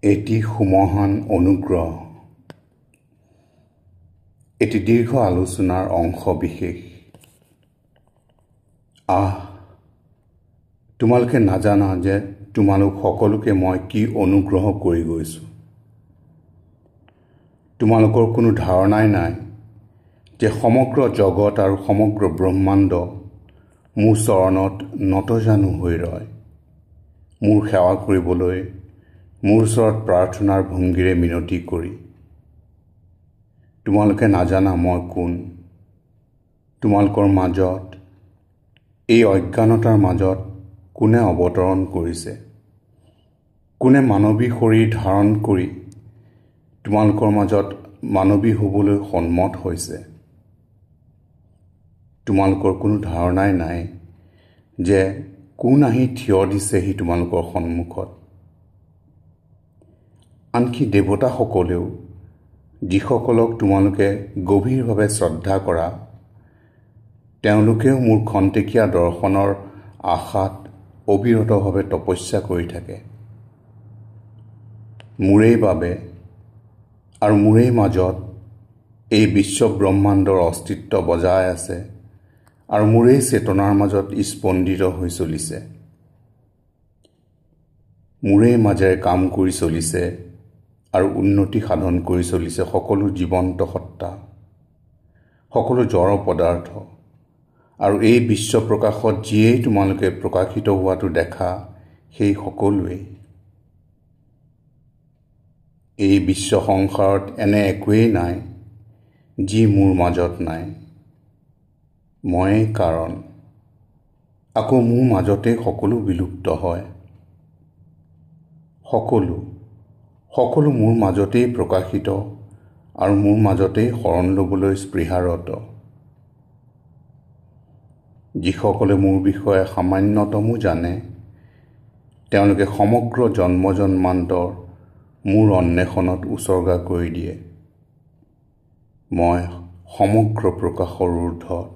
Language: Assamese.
এটি সুমহান অনুগ্ৰহ, এটি দীৰ্ঘ আলোচনাৰ অংশ বিশেষ। তোমালোকে নাজানা যে তোমালোক সকলোকে মই কি অনুগ্ৰহ কৰি গৈছোঁ। তোমালোকৰ কোনো ধাৰণাই নাই যে সমগ্ৰ জগত আৰু সমগ্ৰ ব্ৰহ্মাণ্ড মোৰ চৰণত নতজানু হৈ ৰয়, মোৰ সেৱা কৰিবলৈ, মোৰ ওচৰত প্ৰাৰ্থনাৰ ভংগীৰে মিনতি কৰি। তোমালোকে নাজানা মই কোন। তোমালোকৰ মাজত, এই অজ্ঞানতাৰ মাজত কোনে অৱতৰণ কৰিছে, কোনে মানৱী শৰীৰ ধাৰণ কৰি তোমালোকৰ মাজত মানৱী হ'বলৈ সন্মত হৈছে। তোমালোকৰ কোনো ধাৰণাই নাই যে কোন আহি থিয় দিছেহি তোমালোকৰ সন্মুখত। আনকি দেৱতাসকলেও, যিসকলক তোমালোকে গভীৰভাৱে শ্ৰদ্ধা কৰা, তেওঁলোকেও মোৰ খন্তেকীয়া দৰ্শনৰ আশাত অবিৰতভাৱে তপস্যা কৰি থাকে। মোৰেই বাবে আৰু মোৰেই মাজত এই বিশ্ব ব্ৰহ্মাণ্ডৰ অস্তিত্ব বজাই আছে আৰু মোৰেই চেতনাৰ মাজত স্পন্দিত হৈ চলিছে। মোৰেই মাজেৰে কাম কৰি চলিছে আৰু উন্নতি সাধন কৰি চলিছে সকলো জীৱন্ত সত্তা, সকলো জড় পদাৰ্থ। আৰু এই বিশ্ব প্ৰকাশত যিয়েই তোমালোকে প্ৰকাশিত হোৱাটো দেখা, সেই সকলোৱেই। এই বিশ্ব সংসাৰত এনে একোৱেই নাই যি মোৰ মাজত নাই। ময়েই কাৰণ, আকৌ মোৰ মাজতেই সকলো বিলুপ্ত হয়। সকলো মোৰ মাজতেই প্ৰকাশিত আৰু মোৰ মাজতেই শৰণ ল'বলৈ স্পৃহাৰত। যিসকলে মোৰ বিষয়ে সামান্যতমো জানে, তেওঁলোকে সমগ্ৰ জন্মান্তৰ মোৰ অন্বেষণত উচৰ্গা কৰি দিয়ে। মই সমগ্ৰ প্ৰকাশৰ ঊৰ্ধত।